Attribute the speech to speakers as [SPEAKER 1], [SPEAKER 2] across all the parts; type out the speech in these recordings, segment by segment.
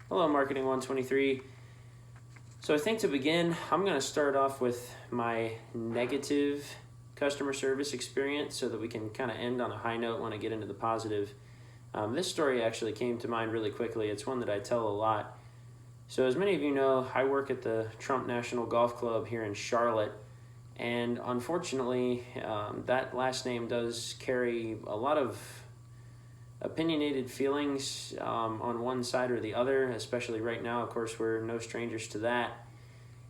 [SPEAKER 1] Hello, Marketing 123. So I think to begin, I'm going to start off with my negative customer service experience so that we can kind of end on a high note when I get into the positive. This story actually came to mind really quickly. It's one that I tell a lot. So as many of you know, I work at the Trump National Golf Club here in Charlotte. And unfortunately, that last name does carry a lot of opinionated feelings on one side or the other, especially right now. Of course, we're no strangers to that.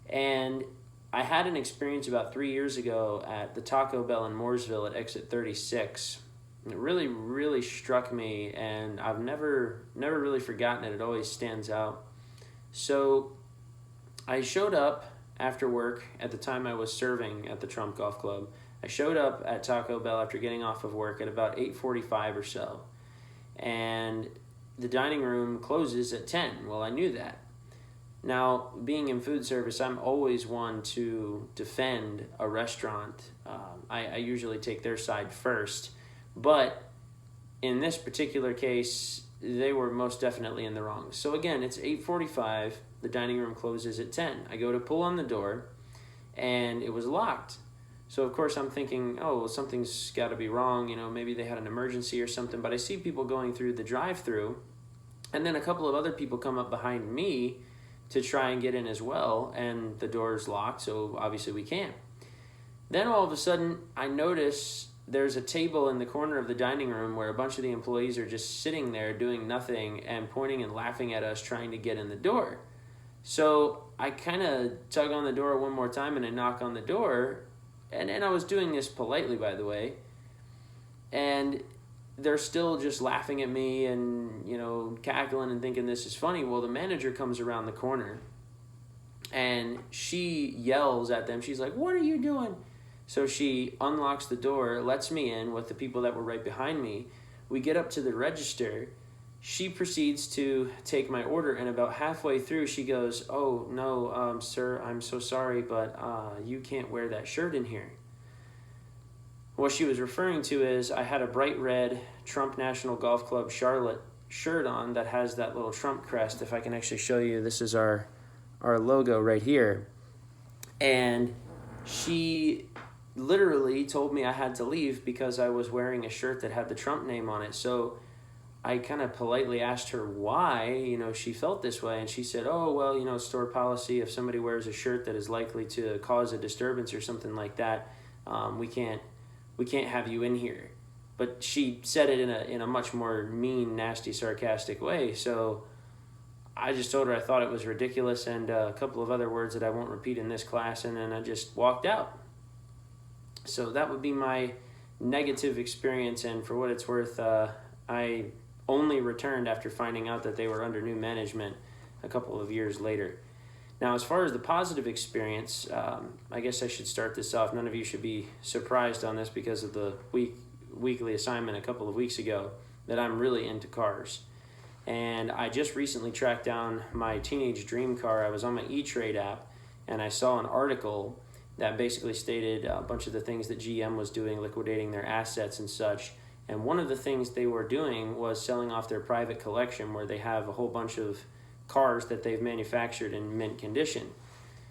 [SPEAKER 1] And I had an experience about 3 years ago at the Taco Bell in Mooresville at exit 36. It really, really struck me, and I've never really forgotten it. It always stands out. So I showed up after work at the time I was serving at the Trump Golf Club. I showed up at Taco Bell after getting off of work at about 8:45 or so. And the dining room closes at 10. Well, I knew that. Now, being in food service, I'm always one to defend a restaurant. I usually take their side first. But in this particular case, they were most definitely in the wrong. So again, it's 8:45. The dining room closes at 10. I go to pull on the door, and it was locked. So of course I'm thinking, oh, well, something's got to be wrong. Maybe they had an emergency or something. But I see people going through the drive-through, and then a couple of other people come up behind me to try and get in as well, and the door's locked, so obviously we can't. Then all of a sudden, I notice there's a table in the corner of the dining room where a bunch of the employees are just sitting there doing nothing and pointing and laughing at us trying to get in the door. So I kind of tug on the door one more time and I knock on the door, and I was doing this politely, by the way, and they're still just laughing at me and, cackling and thinking this is funny. Well, the manager comes around the corner and she yells at them. She's like, "What are you doing?" So she unlocks the door, lets me in with the people that were right behind me. We get up to the register. She proceeds to take my order, and about halfway through, she goes, "Oh, no, sir, I'm so sorry, but you can't wear that shirt in here." What she was referring to is I had a bright red Trump National Golf Club Charlotte shirt on that has that little Trump crest. If I can actually show you, this is our logo right here. And she literally told me I had to leave because I was wearing a shirt that had the Trump name on it. So I kind of politely asked her why, she felt this way. And she said, "Oh, well, store policy, if somebody wears a shirt that is likely to cause a disturbance or something like that, we can't have you in here." But she said it in a much more mean, nasty, sarcastic way. So I just told her I thought it was ridiculous and a couple of other words that I won't repeat in this class, and then I just walked out. So that would be my negative experience, and for what it's worth, I only returned after finding out that they were under new management a couple of years later. Now, as far as the positive experience, I guess I should start this off. None of you should be surprised on this because of the weekly assignment a couple of weeks ago that I'm really into cars. And I just recently tracked down my teenage dream car. I was on my E-Trade app, and I saw an article that basically stated a bunch of the things that GM was doing, liquidating their assets and such. And one of the things they were doing was selling off their private collection, where they have a whole bunch of cars that they've manufactured in mint condition.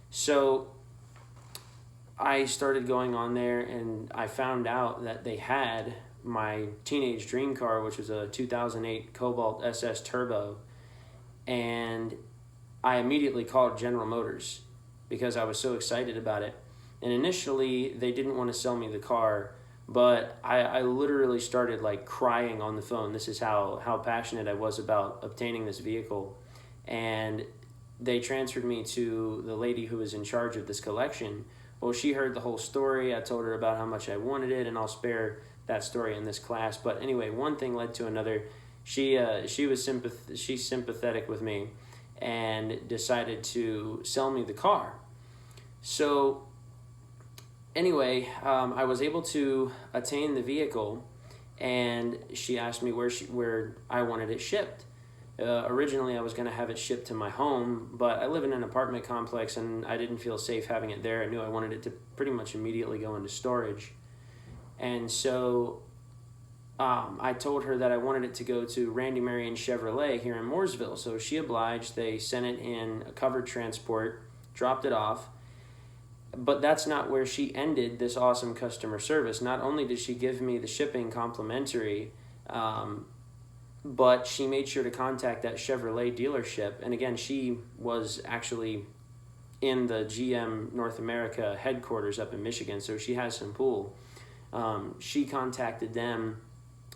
[SPEAKER 1] So I started going on there, and I found out that they had my teenage dream car, which was a 2008 Cobalt SS Turbo, and I immediately called General Motors because I was so excited about it. And initially, they didn't want to sell me the car, but I literally started crying on the phone. This is how passionate I was about obtaining this vehicle. And they transferred me to the lady who was in charge of this collection. Well, she heard the whole story. I told her about how much I wanted it, and I'll spare that story in this class. But anyway, one thing led to another. She's sympathetic with me and decided to sell me the car. So anyway, I was able to attain the vehicle, and she asked me where I wanted it shipped. Originally, I was going to have it shipped to my home, but I live in an apartment complex, and I didn't feel safe having it there. I knew I wanted it to pretty much immediately go into storage. And so I told her that I wanted it to go to Randy Marion Chevrolet here in Mooresville. So she obliged. They sent it in a covered transport, dropped it off. But that's not where she ended this awesome customer service. Not only did she give me the shipping complimentary, but she made sure to contact that Chevrolet dealership. And again, she was actually in the GM North America headquarters up in Michigan, so she has some pull. She contacted them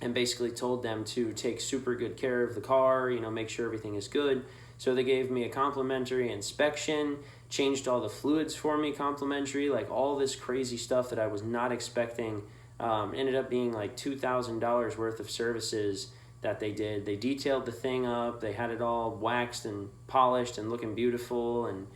[SPEAKER 1] and basically told them to take super good care of the car, make sure everything is good. So they gave me a complimentary inspection, changed all the fluids for me complimentary, like all this crazy stuff that I was not expecting. Ended up being like $2,000 worth of services that they did. They detailed the thing up, they had it all waxed and polished and looking beautiful, and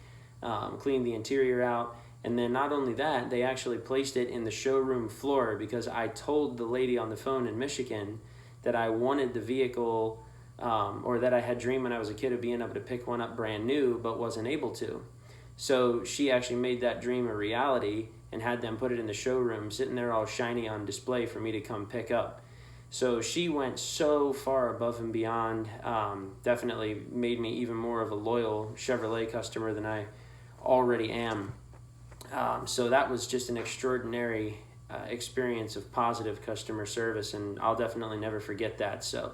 [SPEAKER 1] cleaned the interior out. And then not only that, they actually placed it in the showroom floor, because I told the lady on the phone in Michigan that I wanted the vehicle, or that I had dreamed when I was a kid of being able to pick one up brand new, but wasn't able to. So she actually made that dream a reality and had them put it in the showroom, sitting there all shiny on display for me to come pick up. So she went so far above and beyond, definitely made me even more of a loyal Chevrolet customer than I already am. So that was just an extraordinary experience of positive customer service, and I'll definitely never forget that. So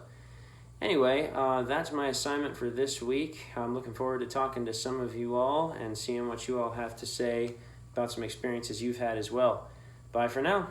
[SPEAKER 1] anyway, that's my assignment for this week. I'm looking forward to talking to some of you all and seeing what you all have to say about some experiences you've had as well. Bye for now.